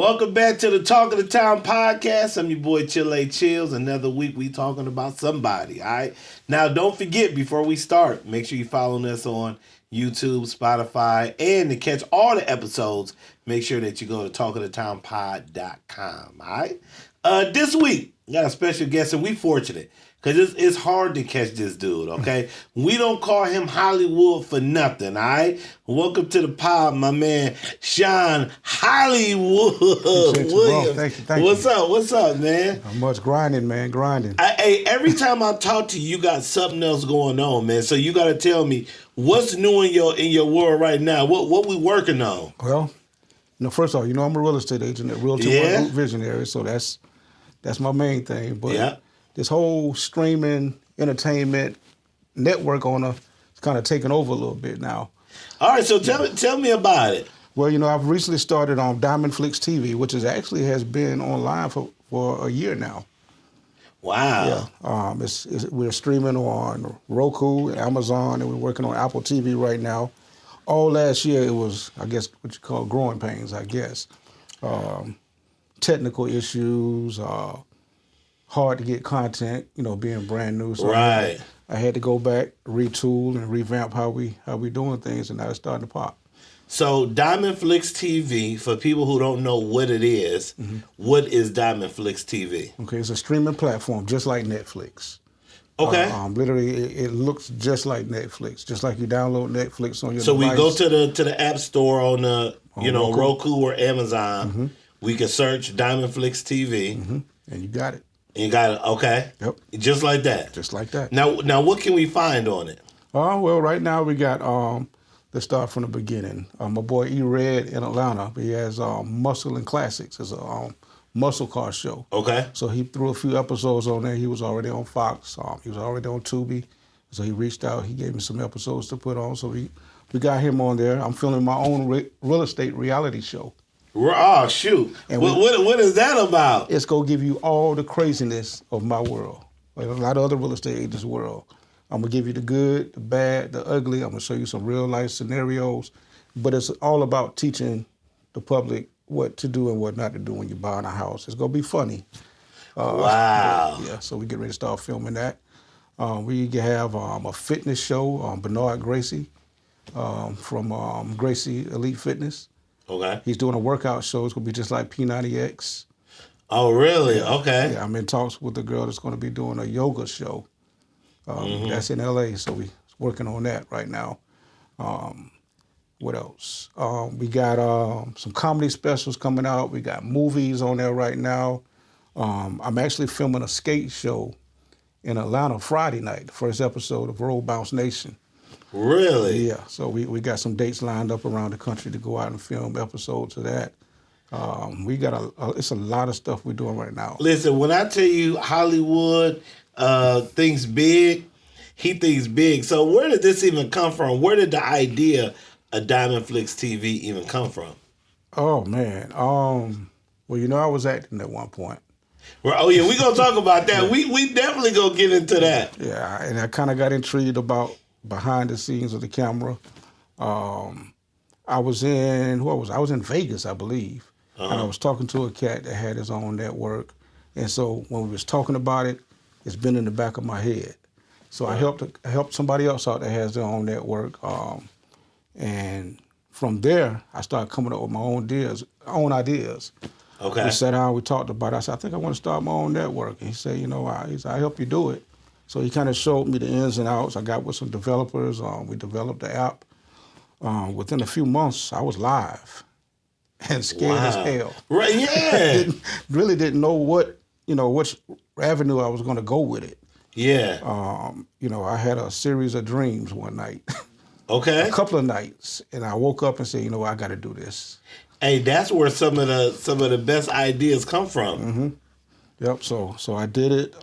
Welcome back to the Talk of the Town podcast. I'm your boy Chillz. Another week we talking about somebody, all right? Now, don't forget, before we start, make sure you follow us on YouTube, Spotify, and to catch all the episodes, make sure that you go to talkofthetownpod.com, all right? This week, we got a special guest, and we fortunate, because it's hard to catch this dude, okay? We don't call him Hollywood for nothing, all right? Welcome to the pod, my man, Sean Hollywood Williams. Thank you. What's up, man? Not much grinding, man, grinding. Hey, every time I talk to you, you got something else going on, man. So you got to tell me, what's new in your world right now? What we working on? Well, first off, I'm a real estate agent, a realtor, group visionary, so that's my main thing. But this whole streaming entertainment network owner is kind of taking over a little bit now. All right, so tell me about it. Well, I've recently started on Diamond Flix TV, which has been online for a year now. Wow. Yeah. We're streaming on Roku, Amazon, and we're working on Apple TV right now. All last year, it was, I guess, what you call growing pains, I guess. Technical issues, hard to get content, being brand new. So right. I had to go back, retool, and revamp how we doing things, and now it's starting to pop. So Diamond Flix TV, for people who don't know what it is, what is Diamond Flix TV? Okay, it's a streaming platform just like Netflix. Okay. Literally, it looks just like Netflix, just like you download Netflix on your So device. we go to the App Store on the Roku or Amazon. We can search Diamond Flix TV, and you got it. And you got it. Okay. Yep. Just like that. Just like that. Now, what can we find on it? Well, right now we got let's start from the beginning. My boy E Red in Atlanta, he has Muscle and Classics. It's a muscle car show. Okay. So he threw a few episodes on there. He was already on Fox. He was already on Tubi. So he reached out. He gave me some episodes to put on. So we got him on there. I'm filming my own real estate reality show. Oh, shoot. And what is that about? It's going to give you all the craziness of my world, like a lot of other real estate agents' world. I'm going to give you the good, the bad, the ugly. I'm going to show you some real-life scenarios. But it's all about teaching the public what to do and what not to do when you're buying a house. It's going to be funny. Wow. Yeah, so we get ready to start filming that. We have a fitness show, Bernard Gracie from Gracie Elite Fitness. Okay. He's doing a workout show. It's going to be just like P90X. Oh, really? Okay. Yeah, I'm in talks with the girl that's going to be doing a yoga show. That's in L.A., so we're working on that right now. What else? We got some comedy specials coming out. We got movies on there right now. I'm actually filming a skate show in Atlanta Friday night, the first episode of Roll Bounce Nation. Really? Yeah, so we got some dates lined up around the country to go out and film episodes of that. We got it's a lot of stuff we're doing right now. Listen, when I tell you Hollywood thinks big, he thinks big. So where did this even come from? Where did the idea of Diamond Flix TV even come from? Oh, man. Well, I was acting at one point. Well, we're going to talk about that. We definitely going to get into that. Yeah, and I kind of got intrigued about behind the scenes of the camera. I was in Vegas, I believe. And I was talking to a cat that had his own network. And so when we was talking about it, it's been in the back of my head. So I helped somebody else out that has their own network. And from there, I started coming up with my own ideas. Okay. We sat down, we talked about it. I said, I think I want to start my own network. And he said, I help you do it. So he kind of showed me the ins and outs. I got with some developers. We developed the app. Within a few months, I was live and scared as hell. Right, yeah. Really didn't know which avenue I was going to go with it. Yeah. I had a series of dreams one night. Okay. A couple of nights, and I woke up and said, I got to do this. Hey, that's where some of the best ideas come from. Yep. So I did it.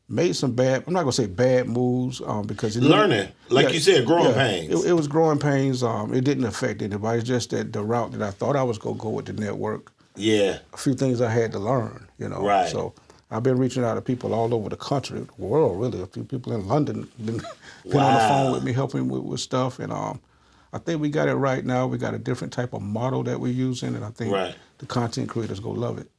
Made some I'm not gonna say bad moves because learning, you said, growing pains. It was growing pains. It didn't affect anybody. It's just that the route that I thought I was gonna go with the network. Yeah. A few things I had to learn. Right. So I've been reaching out to people all over the country, the world, really. A few people in London been on the phone with me, helping with stuff, and I think we got it right now. We got a different type of model that we're using, and I think the content creators gonna love it.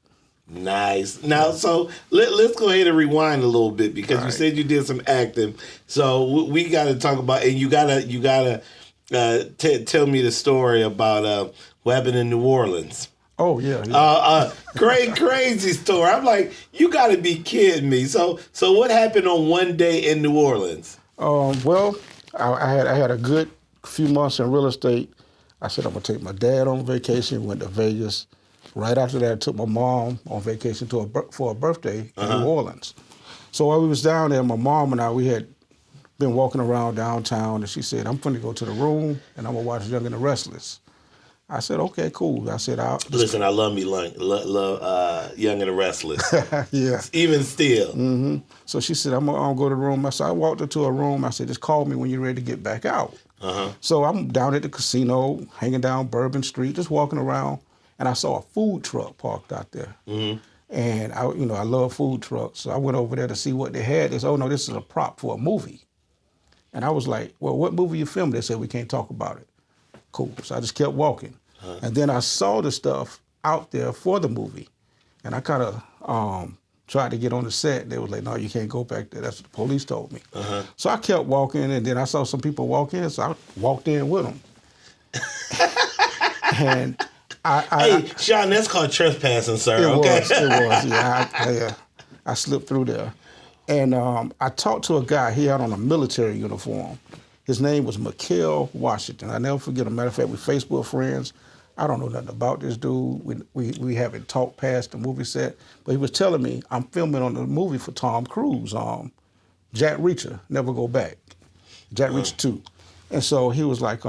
Nice. Now, so let's go ahead and rewind a little bit because you said you did some acting. So we got to talk about, and you gotta tell me the story about what happened in New Orleans. Oh yeah. Crazy story. I'm like, you got to be kidding me. So what happened on one day in New Orleans? Well, I had a good few months in real estate. I said I'm gonna take my dad on vacation. Went to Vegas. Right after that, I took my mom on vacation for a birthday in New Orleans. So while we was down there, my mom and I, we had been walking around downtown, and she said, I'm going to go to the room, and I'm going to watch Young and the Restless. I said, okay, cool. I said, listen, I love Young and the Restless. Yeah. Even still. Mm-hmm. So she said, I'm going to go to the room. I walked into a room. I said, just call me when you're ready to get back out. So I'm down at the casino, hanging down Bourbon Street, just walking around. And I saw a food truck parked out there. And I love food trucks. So I went over there to see what they had. They said, oh no, this is a prop for a movie. And I was like, well, what movie you filmed? They said, we can't talk about it. Cool. So I just kept walking. And then I saw the stuff out there for the movie. And I kind of tried to get on the set. They was like, no, you can't go back there. That's what the police told me. So I kept walking, and then I saw some people walk in, so I walked in with them. And hey, Sean, that's called trespassing, sir. It okay? was. Yeah, I slipped through there. And I talked to a guy. He had on a military uniform. His name was Mikael Washington. I never forget him. Matter of fact, we're Facebook friends. I don't know nothing about this dude. We haven't talked past the movie set. But he was telling me, I'm filming on the movie for Tom Cruise, Jack Reacher, Never Go Back, Jack Reacher 2. And so he was like,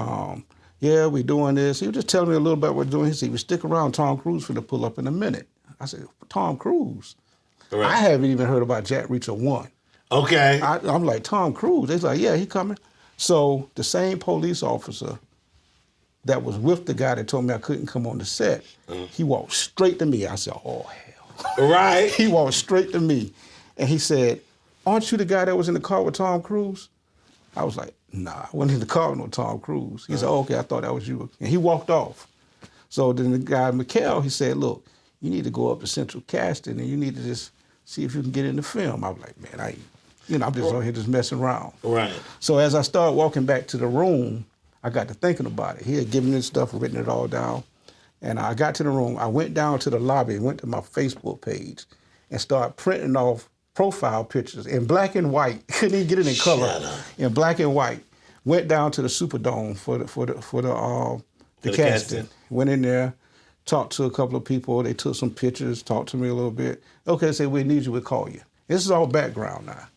yeah, we're doing this. He was just telling me a little bit what we're doing. He said, we stick around, Tom Cruise for to pull up in a minute. I said, Tom Cruise? Right. I haven't even heard about Jack Reacher 1. Okay. I'm like, Tom Cruise? They're like, yeah, he coming. So the same police officer that was with the guy that told me I couldn't come on the set, he walked straight to me. I said, oh, hell. Right. He walked straight to me. And he said, aren't you the guy that was in the car with Tom Cruise? I was like, nah, I wasn't in the car with no Tom Cruise. He said, oh, okay, I thought that was you. And he walked off. So then the guy, Mikael, he said, look, you need to go up to Central Casting and you need to just see if you can get in the film. I was like, man, I'm just out here just messing around. Right. So as I started walking back to the room, I got to thinking about it. He had given me stuff, written it all down. And I got to the room. I went down to the lobby, went to my Facebook page, and started printing off profile pictures in black and white. Couldn't even get it in color. In black and white. Went down to the Superdome for the casting. Went in there, talked to a couple of people. They took some pictures, talked to me a little bit. Okay, said we need you, we'll call you. This is all background now.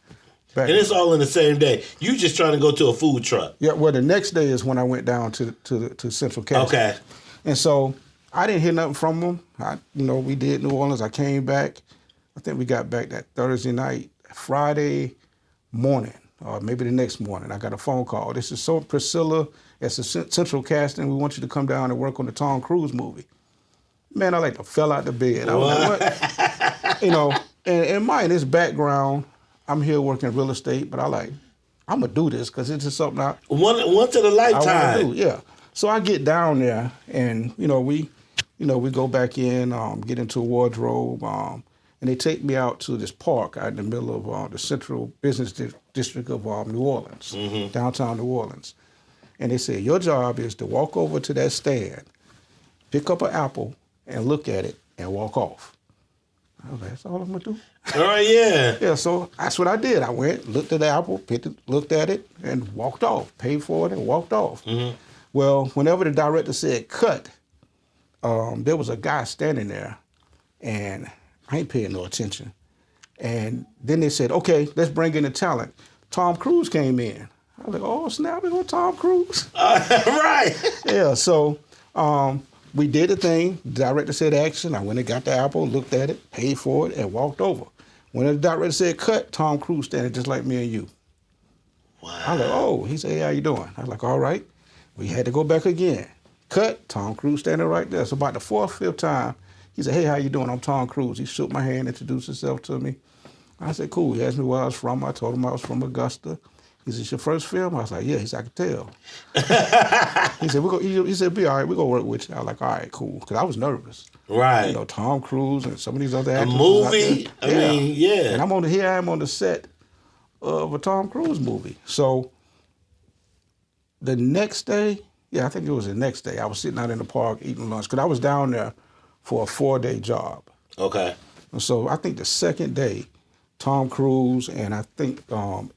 And it's all in the same day. You just trying to go to a food truck. Yeah, well, the next day is when I went down to Central Casting. Okay. And so I didn't hear nothing from them. We did New Orleans. I came back. I think we got back that Thursday night. Friday morning, or maybe the next morning, I got a phone call. This is so Priscilla at the Central Casting. We want you to come down and work on the Tom Cruise movie. Man, I fell out the bed. I was like, what? And mind this background, I'm here working real estate, but I'm gonna do this because it's just something once in a lifetime. I want to do, yeah. So I get down there, and we go back in, get into a wardrobe, and they take me out to this park out in the middle of the central business district of New Orleans, downtown New Orleans, and they say your job is to walk over to that stand, pick up an apple, and look at it, and walk off. I was like, that's all I'm gonna do. All right, yeah. Yeah, so that's what I did. I went, looked at the apple, picked it, looked at it, and walked off. Paid for it and walked off. Well, whenever the director said cut, there was a guy standing there, and I ain't paying no attention. And then they said, okay, let's bring in the talent. Tom Cruise came in. I was like, oh, snap, it was Tom Cruise. Right. Yeah, so we did the thing. The director said action. I went and got the apple, looked at it, paid for it, and walked over. When the director said cut, Tom Cruise standing just like me and you. Wow. I was like, oh, he said, hey, how you doing? I was like, all right. We had to go back again. Cut, Tom Cruise standing right there. So about the fourth, fifth time, he said, hey, how you doing? I'm Tom Cruise. He shook my hand, introduced himself to me. I said, cool. He asked me where I was from. I told him I was from Augusta. He said, "It's your first film?" I was like, "Yeah." He said, "I could tell." He said, he said, "Be all right. We're going to work with you." I was like, "All right, cool." Because I was nervous. Right. You know, Tom Cruise and some of these other A actors. movie? I mean, yeah. And I am on the set of a Tom Cruise movie. So the next day, I think it was the next day, I was sitting out in the park eating lunch because I was down there for a 4-day job. Okay. And so I think the second day, Tom Cruise and I think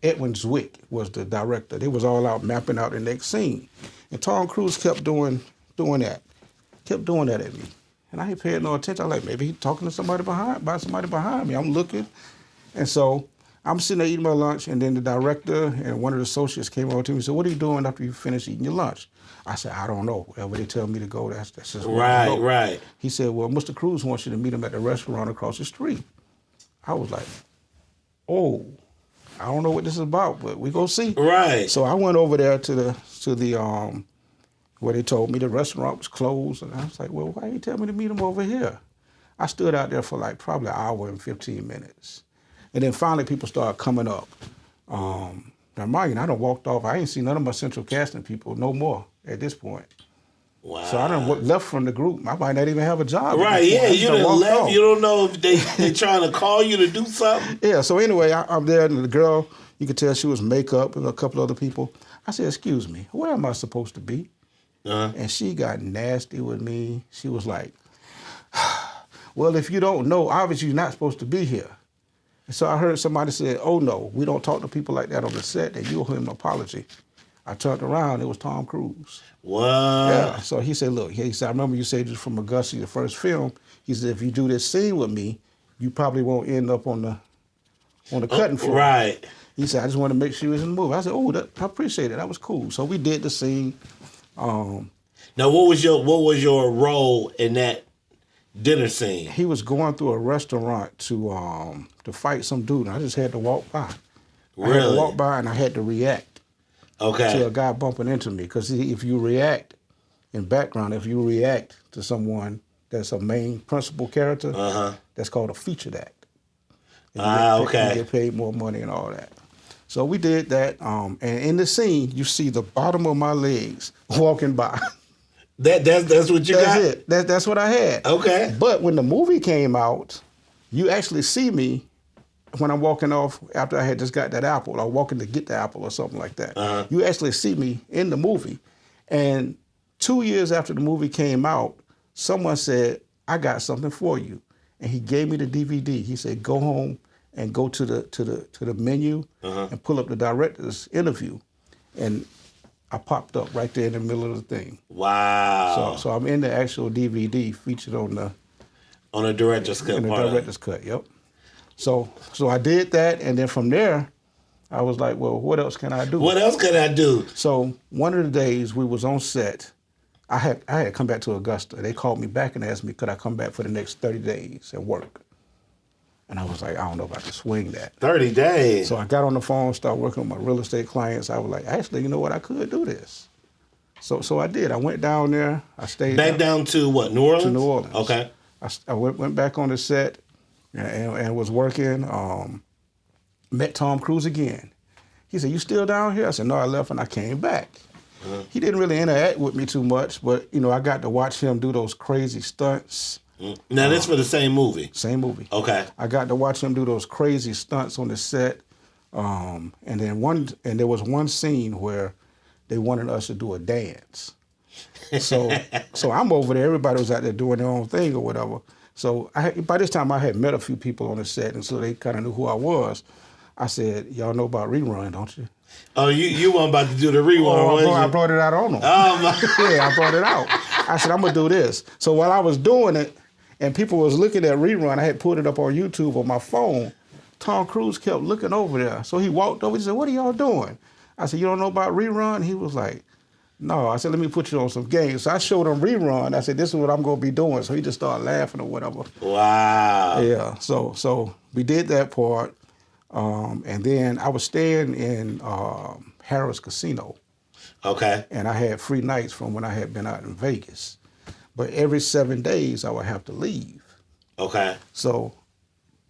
Edwin Zwick was the director. They was all out mapping out the next scene. And Tom Cruise kept doing that at me. And I ain't paying no attention. I'm like, maybe he's talking to somebody behind me. I'm looking. And so I'm sitting there eating my lunch, and then the director and one of the associates came over to me and said, "What are you doing after you finish eating your lunch?" I said, "I don't know. Wherever they tell me to go, that's just where I go." Right. He said, "Well, Mr. Cruise wants you to meet him at the restaurant across the street." I was like, "Oh, I don't know what this is about, but we go see." Right. So I went over there to the where they told me the restaurant was closed, and I was like, "Well, why you tell me to meet him over here?" I stood out there for like probably an hour and 15 minutes. And then finally people started coming up. Now, mind you, I done walked off. I ain't seen none of my central casting people no more at this point. Wow. So I done left from the group. I might not even have a job. Right, yeah, you done left. Off. You don't know if they trying to call you to do something. Yeah, so anyway, I'm there, and the girl, you could tell she was makeup and a couple other people. I said, "Excuse me, where am I supposed to be?" And she got nasty with me. She was like, "Well, if you don't know, obviously you're not supposed to be here." And so I heard somebody say, "Oh, no, we don't talk to people like that on the set, and you owe him an apology." I turned around, it was Tom Cruise. Wow. Yeah, so he said, "Look," he said, "I remember you said you're from Augusta, your first film." He said, "If you do this scene with me, you probably won't end up on the cutting floor." Right. He said, "I just want to make sure he was in the movie." I said, "Oh, I appreciate it. That was cool." So we did the scene. Now, what was your role in that dinner scene? He was going through a restaurant to fight some dude. And I just had to walk by. Really? I had to walk by and I had to react. Okay. To a guy bumping into me, because if you react to someone that's a main principal character, that's called a featured act. Okay. You get paid more money and all that. So we did that, and in the scene, you see the bottom of my legs walking by. That's what you got? That's it. That's what I had. Okay. But when the movie came out, you actually see me when I'm walking off after I had just got that apple, or walking to get the apple or something like that. You actually see me in the movie. And 2 years after the movie came out, someone said, "I got something for you." And he gave me the DVD. He said, "Go home and go to the menu and pull up the director's interview." And I popped up right there in the middle of the thing. Wow. So I'm in the actual DVD featured on the director's cut. In the director's cut, yep. So I did that, and then from there, I was like, well, what else can I do? What else can I do? So one of the days we was on set, I had come back to Augusta. They called me back and asked me, could I come back for the next 30 days and work? And I was like, I don't know if I can swing that. 30 days. So I got on the phone, started working with my real estate clients. I was like, actually, you know what? I could do this. So I did. I went down there. I stayed back down to what? New Orleans? To New Orleans. Okay. I went back on the set and was working. Met Tom Cruise again. He said, "You still down here?" I said, "No, I left and I came back." He didn't really interact with me too much, but I got to watch him do those crazy stunts. Now this for the same movie? Same movie. Okay. I got to watch him do those crazy stunts on the set. And there was one scene where they wanted us to do a dance. So I'm over there. Everybody was out there doing their own thing or whatever. So by this time I had met a few people on the set, and so they kind of knew who I was. I said, "Y'all know about Rerun, don't you?" Oh, you weren't about to do the rerun, I brought it out on them. Oh, my. Yeah, I brought it out. I said, "I'm going to do this." So while I was doing it, and people was looking at Rerun, I had put it up on YouTube on my phone. Tom Cruise kept looking over there. So he walked over, he said, "What are y'all doing?" I said, "You don't know about Rerun?" He was like, "No." I said, "Let me put you on some games." So I showed him Rerun. I said, "This is what I'm going to be doing." So he just started laughing or whatever. Wow. Yeah, so we did that part. And then I was staying in Harrah's Casino. Okay. And I had free nights from when I had been out in Vegas. But every 7 days I would have to leave. Okay. So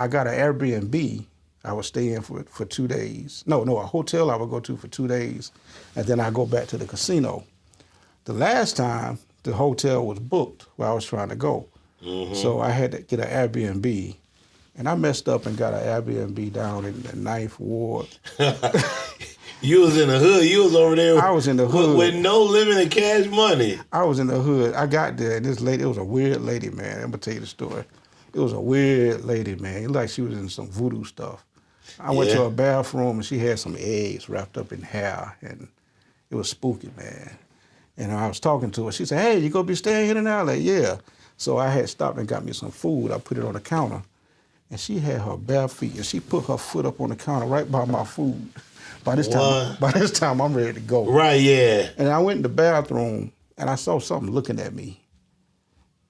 I got an Airbnb I would stay in for 2 days. No, a hotel I would go to for 2 days, and then I go back to the casino. The last time, the hotel was booked where I was trying to go. Mm-hmm. So I had to get an Airbnb. And I messed up and got an Airbnb down in the 9th Ward. You was in the hood. You was over there. I was in the hood. With no limited cash money. I was in the hood. I got there, and this lady, it was a weird lady, man. I'm going to tell you the story. It was a weird lady, man. It looked like she was in some voodoo stuff. I went to her bathroom, and she had some eggs wrapped up in hair, and it was spooky, man. And I was talking to her. She said, hey, you going to be staying here tonight? Like, yeah. So I had stopped and got me some food. I put it on the counter. And she had her bare feet, and she put her foot up on the counter right by my food. By this time, I'm ready to go. Right, yeah. And I went in the bathroom, and I saw something looking at me,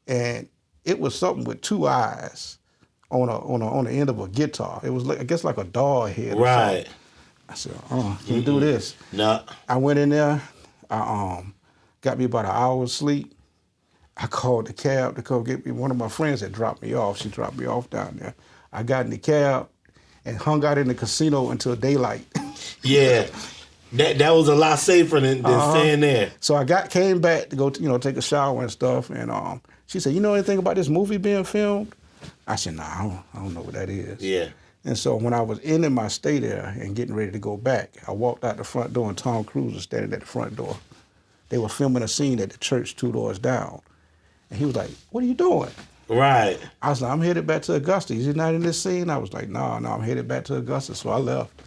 and it was something with 2 eyes on the end of a guitar. It was, I guess, like a doll head. Right. I said, can you do this? No. I went in there. I got me about an hour's sleep. I called the cab to come get me. One of my friends had dropped me off. She dropped me off down there. I got in the cab and hung out in the casino until daylight. Yeah. That was a lot safer than staying there. So I came back to go take a shower and stuff. And she said, you know anything about this movie being filmed? I said, nah, I don't know what that is. Yeah. And so when I was ending my stay there and getting ready to go back, I walked out the front door and Tom Cruise was standing at the front door. They were filming a scene at the church 2 doors down. And he was like, what are you doing? Right. I was like, I'm headed back to Augusta. Is he not in this scene? I was like, no, I'm headed back to Augusta. So I left.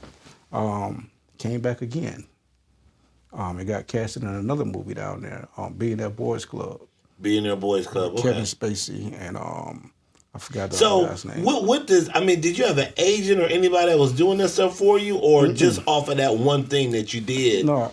Came back again. And got casted in another movie down there, Billionaire Boys Club. Billionaire Boys Club, okay. Kevin Spacey and I forgot the other guy's name. So what does, did you have an agent or anybody that was doing this stuff for you, or just off of that one thing that you did? No.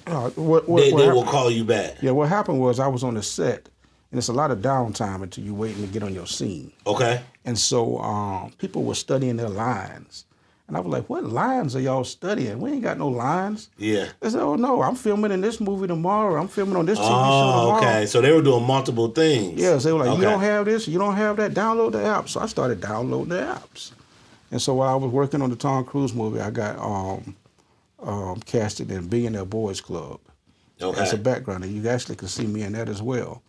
They will call you back. Yeah, what happened was I was on the set, and it's a lot of downtime until you're waiting to get on your scene. Okay. And so people were studying their lines. And I was like, what lines are y'all studying? We ain't got no lines. Yeah. They said, oh, no, I'm filming in this movie tomorrow. I'm filming on this TV show tomorrow. Okay. So they were doing multiple things. Yeah, so they were like, you don't have this, you don't have that, download the app. So I started downloading the apps. And so while I was working on the Tom Cruise movie, I got casted in Billionaire Boys Club. Okay. As a background. And you actually can see me in that as well.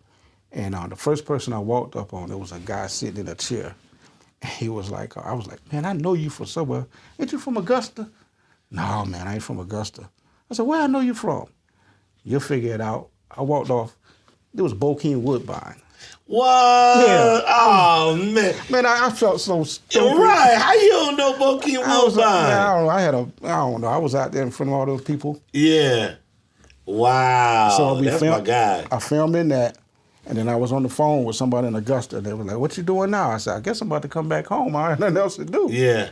And the first person I walked up on, there was a guy sitting in a chair. He was like, I was like, man, I know you from somewhere. Ain't you from Augusta? No, man, I ain't from Augusta. I said, where I know you from? You'll figure it out. I walked off. There was Bokeem Woodbine. What? Yeah. Oh, man. Man, I felt so stupid. Right. How you don't know Bokeem Woodbine? I don't know. I was out there in front of all those people. Yeah. Wow. So that's my guy. I filmed in that. And then I was on the phone with somebody in Augusta. They were like, what you doing now? I said, I guess I'm about to come back home. I had nothing else to do. Yeah.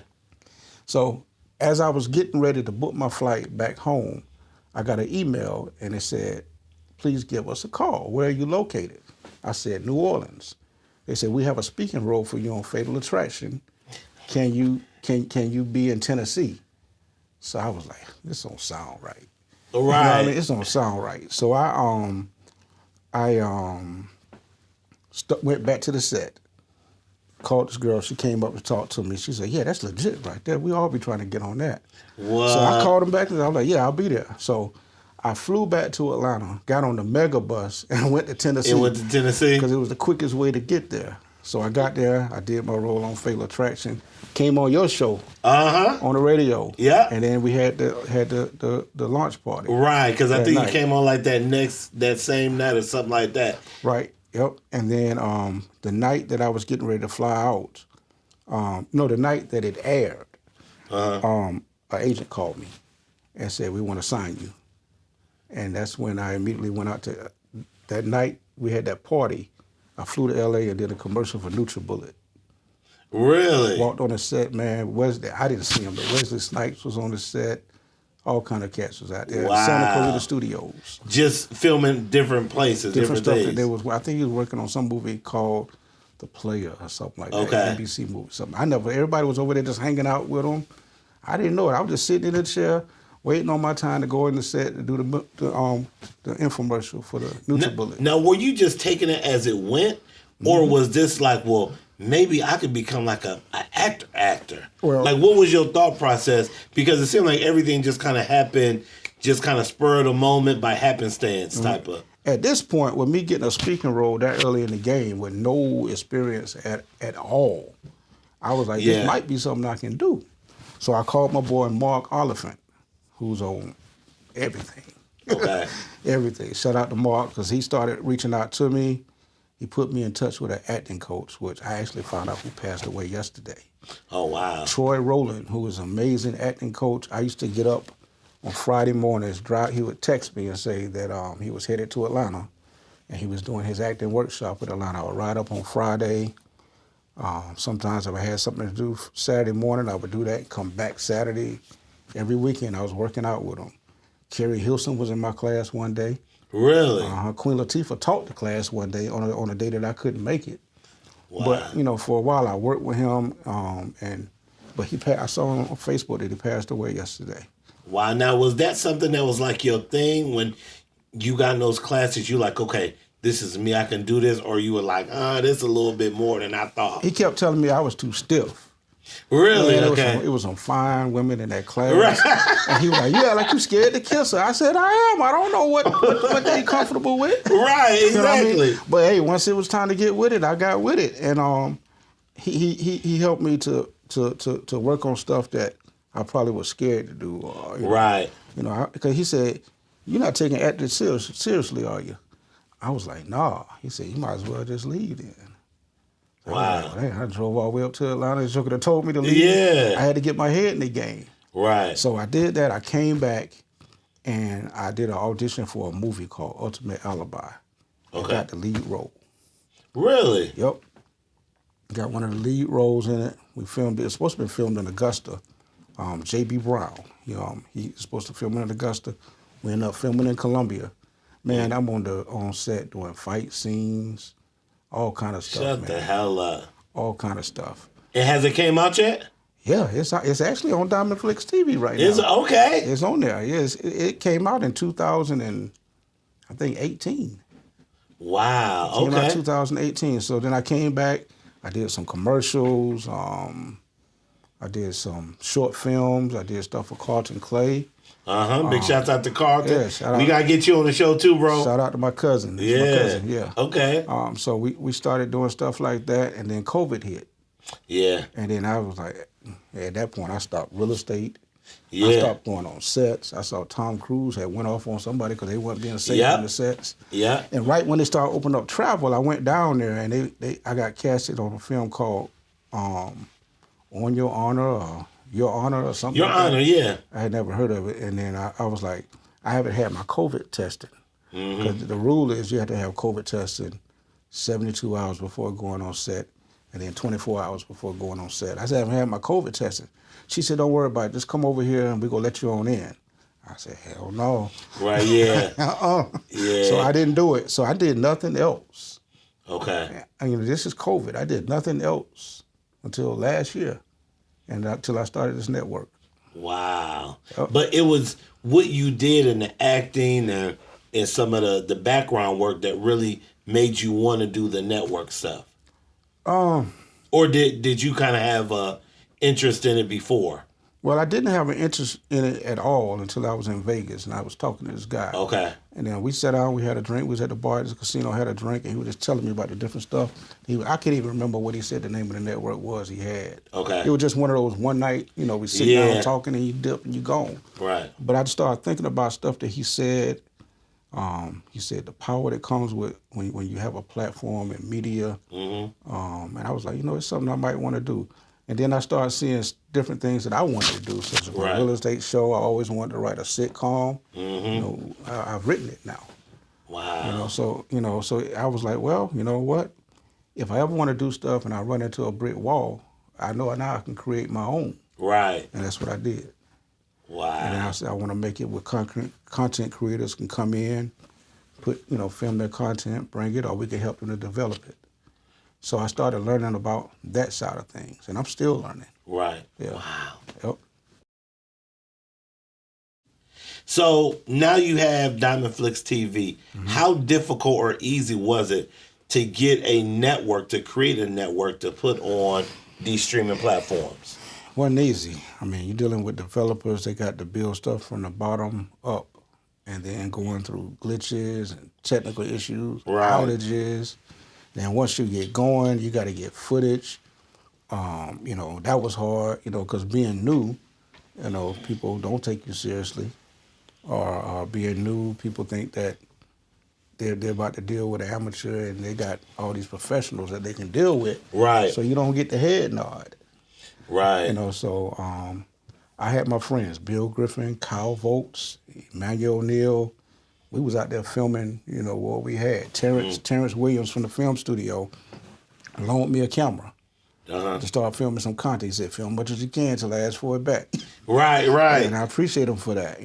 So as I was getting ready to book my flight back home, I got an email, and it said, please give us a call. Where are you located? I said, New Orleans. They said, we have a speaking role for you on Fatal Attraction. Can you be in Tennessee? So I was like, this don't sound right. Right. You know what I mean? This don't sound right. So I went back to the set, called this girl. She came up and talked to me. She said, yeah, that's legit right there. We all be trying to get on that. What? So I called him back and I was like, yeah, I'll be there. So I flew back to Atlanta, got on the mega bus, and went to Tennessee. And went to Tennessee? Because it was the quickest way to get there. So I got there. I did my role on Fatal Attraction. Came on your show. On the radio. Yeah. And then we had the launch party. Right, because I think you came on like that same night or something like that. Right. Yep. And then the night that I was getting ready to fly out, the night that it aired, an agent called me and said, we want to sign you. And that's when I immediately went out to, that night we had that party. I flew to LA and did a commercial for NutriBullet. Really? Walked on the set, man. I didn't see him, but Wesley Snipes was on the set. All kind of cats was out there. Wow. Santa Clarita Studios. Just filming different places, different stuff days. That there was. I think he was working on some movie called The Player or something like that. NBC movie, something. Everybody was over there just hanging out with him. I didn't know it. I was just sitting in the chair, waiting on my time to go in the set and do the infomercial for the NutriBullet. Now, were you just taking it as it went, or was this like, well, maybe I could become like a actor. Well, like, what was your thought process? Because it seemed like everything just kind of happened, just kind of spur of the moment by happenstance type of. At this point, with me getting a speaking role that early in the game with no experience at all, I was like, this might be something I can do. So I called my boy Mark Oliphant, who's on everything. Okay. Everything. Shout out to Mark, because he started reaching out to me. He put me in touch with an acting coach, which I actually found out who passed away yesterday. Oh, wow. Troy Rowland, who was an amazing acting coach. I used to get up on Friday mornings, he would text me and say that he was headed to Atlanta and he was doing his acting workshop in Atlanta. I would ride up on Friday. Sometimes if I had something to do Saturday morning, I would do that and come back Saturday. Every weekend I was working out with him. Kerry Hilson was in my class one day. Really? Queen Latifah taught the class one day on a day that I couldn't make it. Wow. But, for a while I worked with him, but I saw on Facebook that he passed away yesterday. Wow. Now, was that something that was like your thing when you got in those classes? You like, okay, this is me, I can do this? Or you were like, this is a little bit more than I thought? He kept telling me I was too stiff. Really? Man, okay. It was some fine women in that class. Right. And he was like, yeah, like you scared to kiss her. I said, I am. I don't know what they comfortable with. Right, exactly. You know what I mean? But hey, once it was time to get with it, I got with it. And he helped me to work on stuff that I probably was scared to do. Right. Because he said, you're not taking acting seriously, are you? I was like, nah. He said, you might as well just leave then. Wow. I drove all the way up to Atlanta. He could have told me to leave. Yeah. I had to get my head in the game. Right. So I did that. I came back and I did an audition for a movie called Ultimate Alibi. Okay. I got the lead role. Really? Yep. Got one of the lead roles in it. We filmed it. It's supposed to be filmed in Augusta. J.B. Brown, he's supposed to film in Augusta. We ended up filming in Columbia. Man, I'm on set doing fight scenes, all kind of stuff. Shut the hell up. All kind of stuff. And has it came out yet? Yeah, it's actually on Diamond Flix TV right now. Is it okay? It's on there. Yes, it came out in 2018. Wow. It came out 2018. So then I came back. I did some commercials. I did some short films. I did stuff for Carlton Clay. Big shouts out to Carlton. Yeah, we gotta get you on the show too, bro. Shout out to my cousin. Yeah. My cousin, yeah. Okay. So we started doing stuff like that, and then COVID hit. Yeah. And then I was like, at that point, I stopped real estate. Yeah. I stopped going on sets. I saw Tom Cruise had went off on somebody because they weren't being safe on the sets. Yeah. And right when they started opening up travel, I went down there and I got casted on a film called On Your Honor or Your Honor or something. Your like Honor, that. yeah. I had never heard of it. And then I was like, I haven't had my COVID tested. Because the rule is you have to have COVID tested 72 hours before going on set and then 24 hours before going on set. I said, I haven't had my COVID tested. She said, don't worry about it. Just come over here and we're going to let you on in. I said, hell no. Right, yeah. Yeah. So I didn't do it. So I did nothing else. Okay. This is COVID. I did nothing else until last year and until I started this network. Wow. But it was what you did in the acting and some of the background work that really made you want to do the network stuff. Or did you kind of have a interest in it before? Well, I didn't have an interest in it at all until I was in Vegas and I was talking to this guy. Okay. And then we sat down, we had a drink. We was at the bar at the casino, had a drink, and he was just telling me about the different stuff. I can't even remember what he said the name of the network was he had. Okay. It was just one of those one night, we sit down talking and you dip and you gone. Right. But I just started thinking about stuff that he said. He said the power that comes with when you have a platform and media. And I was like, it's something I might want to do. And then I started seeing different things that I wanted to do, such as a real estate show. I always wanted to write a sitcom. I've written it now. Wow. So I was like, well, you know what? If I ever want to do stuff and I run into a brick wall, I know now I can create my own. Right. And that's what I did. Wow. And then I said I want to make it where content creators can come in, film their content, bring it, or we can help them to develop it. So I started learning about that side of things, and I'm still learning. Right. Yeah. Wow. Yep. So now you have Diamond Flix TV. How difficult or easy was it to get a network, to create a network to put on these streaming platforms? Wasn't easy. I mean, you're dealing with developers. They got to build stuff from the bottom up, and then going through glitches and technical issues, outages. Then once you get going, you got to get footage. That was hard. Because being new, people don't take you seriously, or being new, people think that they're about to deal with an amateur, and they got all these professionals that they can deal with. Right. So you don't get the head nod. Right. So I had my friends, Bill Griffin, Kyle Volts, Emmanuel O'Neal. We was out there filming, what we had. Terrence Williams from the film studio loaned me a camera to start filming some content. He said, film much as you can till I ask for it back. Right. And I appreciate him for that,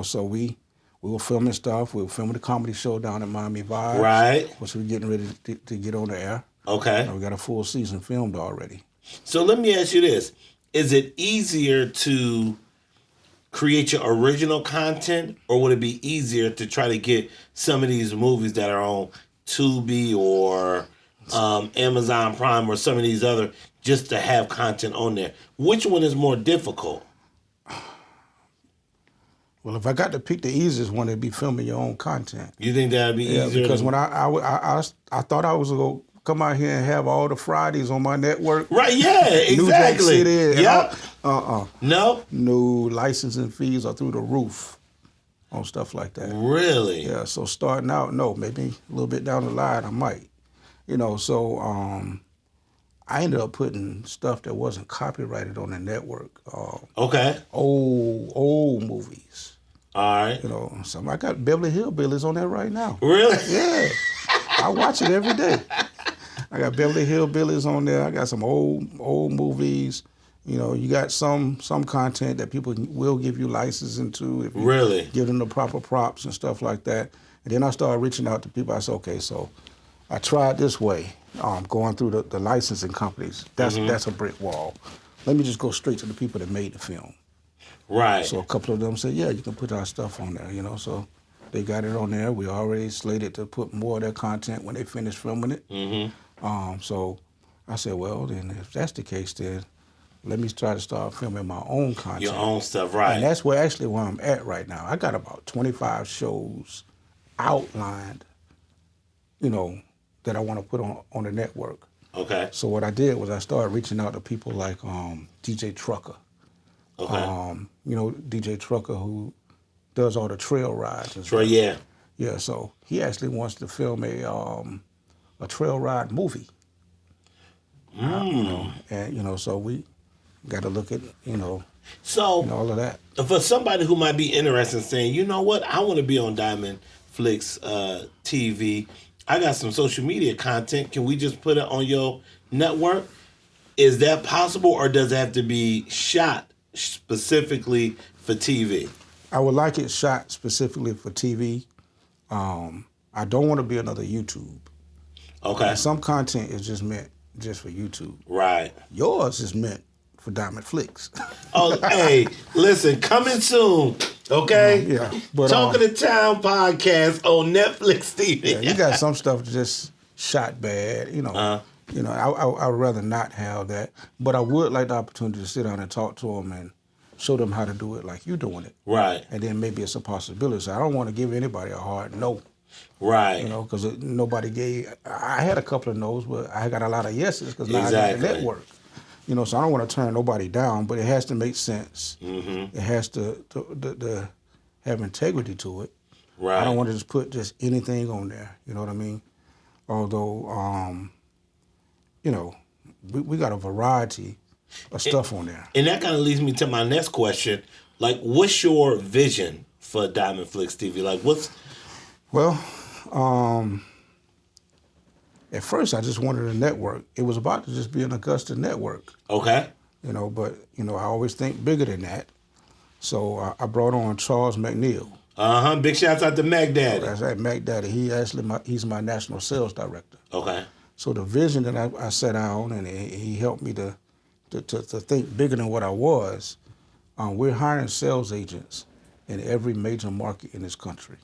So we were filming stuff. We were filming the comedy show down at Miami Vibes. Right. Which we're getting ready to get on the air. Okay. We got a full season filmed already. So let me ask you this. Is it easier to create your original content, or would it be easier to try to get some of these movies that are on Tubi or Amazon Prime or some of these other, just to have content on there? Which one is more difficult? Well, if I got to pick the easiest one, it'd be filming your own content. You think that'd be easier? Because when I thought I was going to come out here and have all the Fridays on my network. Right, yeah, exactly. New Jack City. Yep. No? No licensing fees are through the roof on stuff like that. Really? Yeah, so starting out, no, maybe a little bit down the line, I might. So I ended up putting stuff that wasn't copyrighted on the network. Okay. Old movies. All right. I got Beverly Hillbillies on there right now. Really? Yeah. I watch it every day. I got Beverly Hillbillies on there. I got some old movies. You got some content that people will give you licensing to if you really give them the proper props and stuff like that. And then I started reaching out to people. I said, okay, so I tried this way, going through the licensing companies. That's a brick wall. Let me just go straight to the people that made the film. Right. So a couple of them said, yeah, you can put our stuff on there, so they got it on there. We already slated to put more of their content when they finish filming it. So I said, well, then if that's the case, then let me try to start filming my own content. Your own stuff, right. And that's where I'm at right now. I got about 25 shows outlined, that I want to put on the network. Okay. So what I did was I started reaching out to people like DJ Trucker. Okay. DJ Trucker, who does all the trail rides. And Sure, yeah. Yeah, so he actually wants to film a trail ride movie. And so we got to look at so all of that. For somebody who might be interested in saying, you know what, I want to be on Diamond Flix TV. I got some social media content. Can we just put it on your network? Is that possible, or does it have to be shot specifically for TV? I would like it shot specifically for TV. I don't want to be another YouTube. Okay. And some content is just meant just for YouTube. Right. Yours is meant for Diamond Flix. Oh, hey, listen, coming soon, okay? Yeah. But, Talkin' the Town podcast on Netflix TV. Yeah, you got some stuff just shot bad, I would rather not have that. But I would like the opportunity to sit down and talk to them and show them how to do it like you're doing it. Right. And then maybe it's a possibility. So I don't want to give anybody a hard no. Right. Because nobody gave. I had a couple of no's, but I got a lot of yeses because now I got a network. So I don't want to turn nobody down, but it has to make sense. Mm-hmm. It has to have integrity to it. Right. I don't want to just put just anything on there. You know what I mean? Although, we got a variety of stuff on there. And that kind of leads me to my next question. Like, what's your vision for Diamond Flix TV? Like, Well, at first I just wanted a network. It was about to just be an Augusta network. Okay. But I always think bigger than that. So I brought on Charles McNeil. Big shouts out to Mac Daddy. That's right, Mac Daddy. He's my national sales director. Okay. So the vision that I set out, and he helped me to think bigger than what I was. We're hiring sales agents in every major market in this country.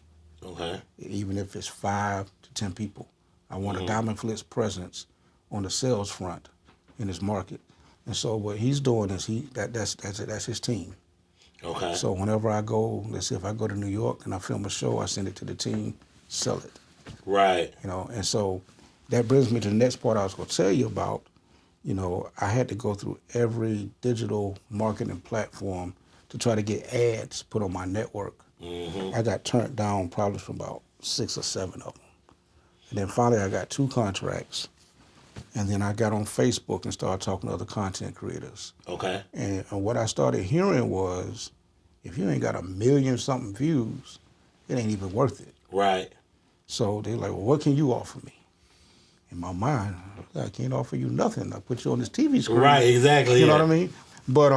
Okay. Even if it's 5 to 10 people. I want a Diamond Flix presence on the sales front in his market. And so what he's doing is that's his team. Okay. So whenever I go, let's say if I go to New York and I film a show, I send it to the team, sell it. Right. You know, and so that brings me to the next part I was going to tell you about. You know, I had to go through every digital marketing platform to try to get ads put on my network. I got turned down probably from about 6 or 7 of them. And then finally I got 2 contracts. And then I got on Facebook and started talking to other content creators. Okay. And what I started hearing was, if you ain't got 1 million something views, it ain't even worth it. Right. So they're like, well, what can you offer me? In my mind, I can't offer you nothing. I put you on this TV screen. Right, exactly. You know what I mean? But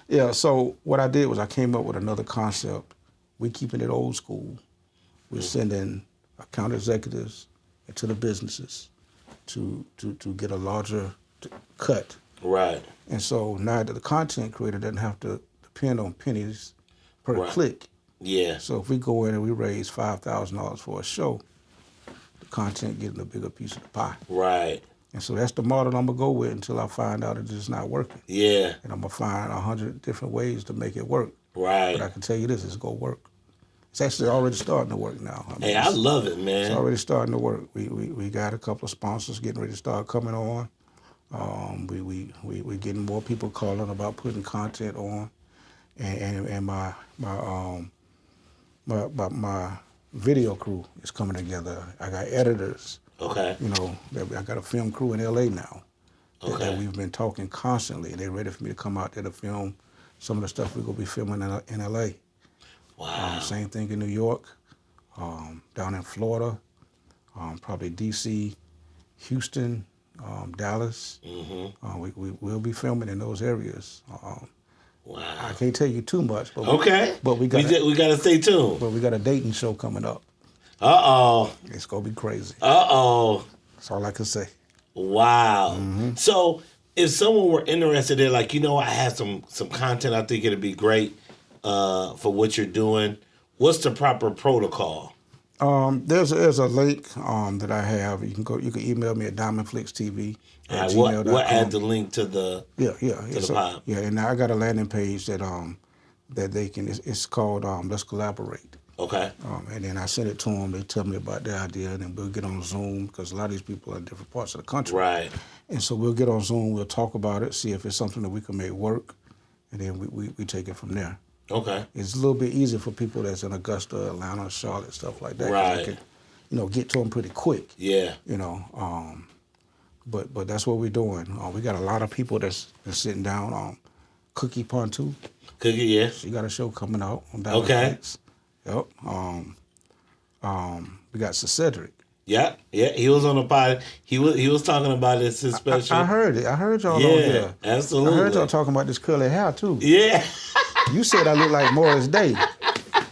yeah, so what I did was I came up with another concept. We keeping it old school. We're sending account executives into the businesses to get a larger cut. Right. And so now that the content creator doesn't have to depend on pennies per click. Yeah. So if we go in and we raise $5,000 for a show, the content getting a bigger piece of the pie. Right. And so that's the model I'm gonna go with until I find out it's just not working. Yeah. And I'm gonna find 100 different ways to make it work. Right. But I can tell you this, it's gonna work. It's actually already starting to work now. I mean, Hey, I love it, man. It's already starting to work. We got a couple of sponsors getting ready to start coming on. We getting more people calling about putting content on, and my video crew is coming together. I got editors. Okay. You know, I got a film crew in LA now. Okay. That we've been talking constantly. They're ready for me to come out there to film some of the stuff we're gonna be filming in LA. Wow. Same thing in New York, down in Florida, probably DC, Houston, Dallas. We'll be filming in those areas. Wow. I can't tell you too much, but we got to stay tuned. But we got a dating show coming up. Uh-oh. It's gonna be crazy. Uh-oh. That's all I can say. Wow. So if someone were interested in, like, I have some content, I think it'd be great for what you're doing. What's the proper protocol? There's a link that I have. You can email me at Diamond Flix TV at gmail.com. We'll add the link to the the pod. Yeah, and I got a landing page that they can. It's called Let's Collaborate. Okay. And then I send it to them. They tell me about their idea, and then we'll get on Zoom because a lot of these people are in different parts of the country. Right. And so we'll get on Zoom. We'll talk about it, see if it's something that we can make work, and then we take it from there. Okay. It's a little bit easier for people that's in Augusta, Atlanta, Charlotte, stuff like that. Right. I can, get to them pretty quick. Yeah. But that's what we're doing. We got a lot of people that's sitting down. Cookie Pontu. Cookie, yeah. She got a show coming out on Diamond Flix. Yep. We got Cedric. Yeah. He was on the pod. He was talking about this special. I heard it. I heard y'all on here. Absolutely. I heard y'all talking about this curly hair too. Yeah. You said I look like Morris Day.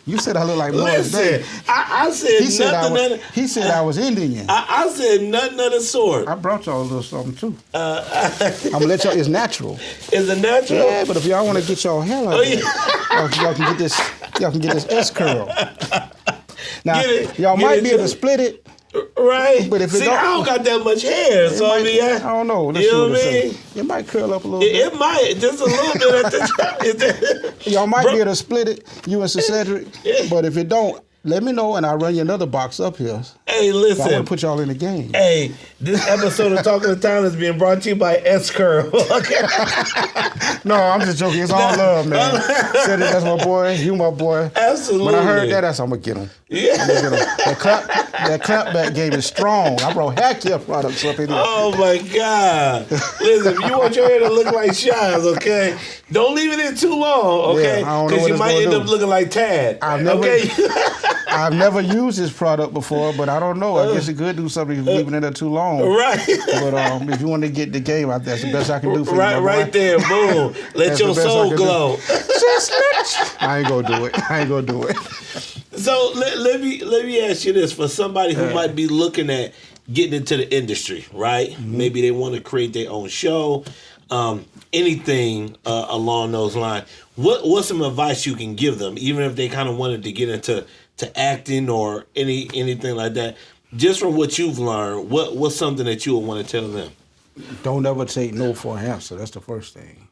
You said I look like Morris Day. I said nothing. He said I was Indian. I said nothing of the sort. I brought y'all a little something too. I'm gonna let y'all. It's natural. Is it natural? Yeah, but if y'all want to get y'all hair like that, y'all can get this. Y'all can get this S curl. Now y'all might be able to split it. Right, but if it I don't got that much hair, so I don't know. Let's you know what I mean? It might curl up a little bit. It might, just a little bit at the top. Y'all might be able to split it, you and Cedric. But if it don't, let me know and I'll run you another box up here. Hey, listen. I want to put y'all in the game. Hey, this episode of Talking to Town is being brought to you by S-Curl. Okay. No, I'm just joking. It's all love, man. Cedric, that's my boy. You my boy. Absolutely. When I heard that, I'm going to get him. Yeah. I'm gonna get him. That clapback game is strong. I brought hair care products up in here. Oh, my God. Listen, if you want your hair to look like Shaz, okay, don't leave it in too long, okay? Because you might end up looking like Tad. I've never used this product before, but I don't know. I guess it could do something if you leave it in there too long. Right. But if you want to get the game out, that's the best I can do for you. Right there, boom. Let your soul glow. I ain't gonna do it. So let me ask you this: for somebody who might be looking at getting into the industry, right? Mm-hmm. Maybe they want to create their own show, anything along those lines. What's some advice you can give them, even if they kind of wanted to get into acting or anything like that? just from what you've learned, what's something that you would want to tell them? Don't ever take no for an answer. That's the first thing.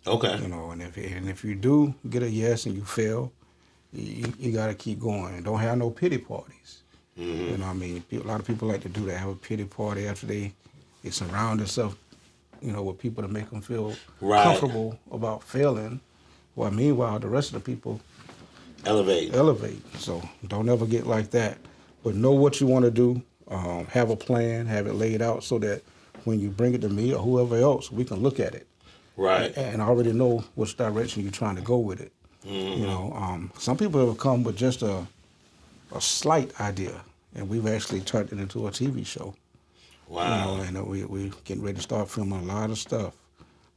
Okay. You know, and if you do get a yes and you fail, you got to keep going. Don't have no pity parties. You know what I mean? A lot of people like to do that, have a pity party after they surround themselves, you know, with people to make them feel comfortable about failing. Well, meanwhile, the rest of the people elevate. So don't ever get like that. But know what you want to do. Have a plan. Have it laid out so that when you bring it to me or whoever else, we can look at it. Right. And already know which direction you're trying to go with it. You know, some people have come with just a slight idea, and we've actually turned it into a TV show. Wow. You know, and we're getting ready to start filming a lot of stuff.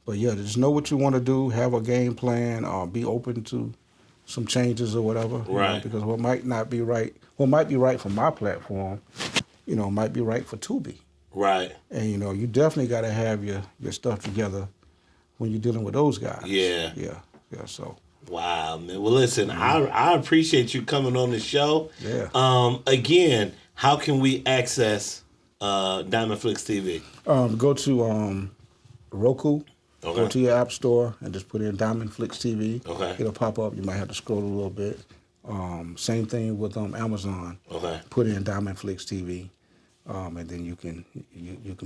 But yeah, just know what you want to do, have a game plan, be open to some changes or whatever. Right. You know, because what might not be right, what might be right for my platform, you know, might be right for Tubi. Right. And, you know, you definitely got to have your stuff together when you're dealing with those guys. Yeah. Yeah, so. Wow, man. Well, listen, I appreciate you coming on the show. Yeah. Again, how can we access Diamond Flix TV? Go to Roku. Okay. Go to your app store and just put in Diamond Flix TV. Okay. It'll pop up. You might have to scroll a little bit. Same thing with Amazon. Okay. Put in Diamond Flix TV, and then you can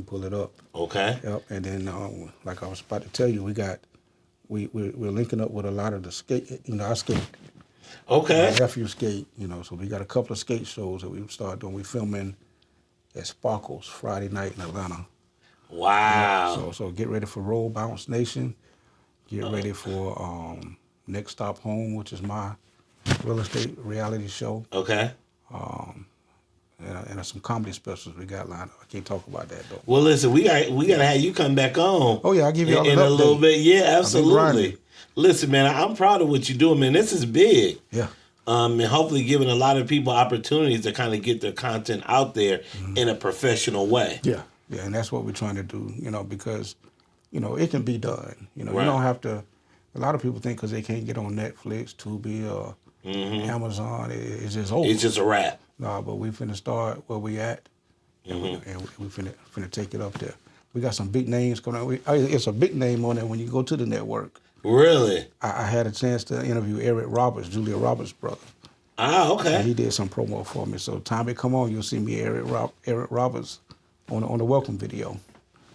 pull it up. Okay. Yep. And then, like I was about to tell you, we're linking up with a lot of the skate. You know, I skate. Okay. My nephew skate. You know, so we got a couple of skate shows that we start doing. We filming at Sparkles Friday night in Atlanta. Wow. So get ready for Roll Bounce Nation. Get ready for Next Stop Home, which is my real estate reality show. Okay. And some comedy specials we got lined up. I can't talk about that though. Well, listen, we gotta have you come back on. Oh yeah, I'll give you all in a little bit. Yeah, absolutely. Listen, man, I'm proud of what you're doing, man. This is big. Yeah. And hopefully giving a lot of people opportunities to kind of get their content out there in a professional way. Yeah. Yeah, and that's what we're trying to do, you know, because, you know, it can be done. You know, Right. You don't have to, a lot of people think because they can't get on Netflix, Tubi, or Amazon, it's just over. It's just a wrap. No, but we finna start where we at, and we finna take it up there. We got some big names coming out. It's a big name on there when you go to the network. Really? I had a chance to interview Eric Roberts, Julia Roberts' brother. Ah, okay. And he did some promo for me. So time it come on, you'll see me Eric Roberts on the welcome video.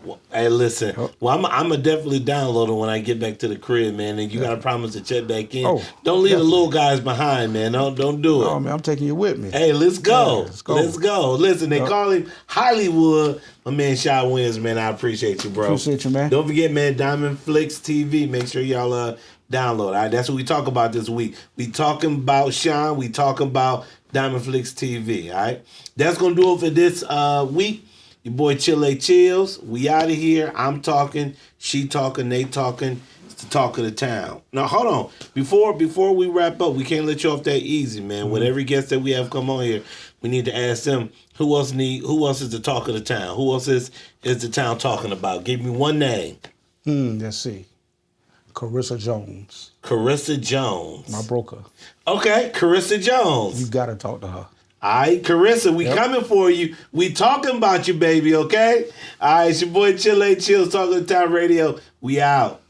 Well, hey, listen. Well, I'm gonna definitely download it when I get back to the crib, man. And you gotta promise to check back in. Don't leave the little guys behind, man. Don't do it. Oh man, I'm taking you with me. Hey, let's go. Yeah, let's go. Let's go. Listen, they call him Hollywood. My man, Shy Wins, man. I appreciate you, bro. Appreciate you, man. Don't forget, man. Diamond Flix TV. Make sure y'all download. All right, that's what we talk about this week. We talking about Sean. We talking about Diamond Flix TV. All right, that's gonna do it for this week. Your boy Chillz. We out of here. I'm talking, she talking, they talking. It's the talk of the town. Now hold on. Before we wrap up, we can't let you off that easy, man. With every guest that we have come on here, we need to ask them who else is the talk of the town? Who else is the town talking about? Give me one name. Let's see. Carissa Jones. Carissa Jones. My broker. Okay, Carissa Jones. You gotta talk to her. All right, Carissa, we coming for you. We talking about you, baby, okay? All right, it's your boy Chillz, Talkin' Town Radio. We out.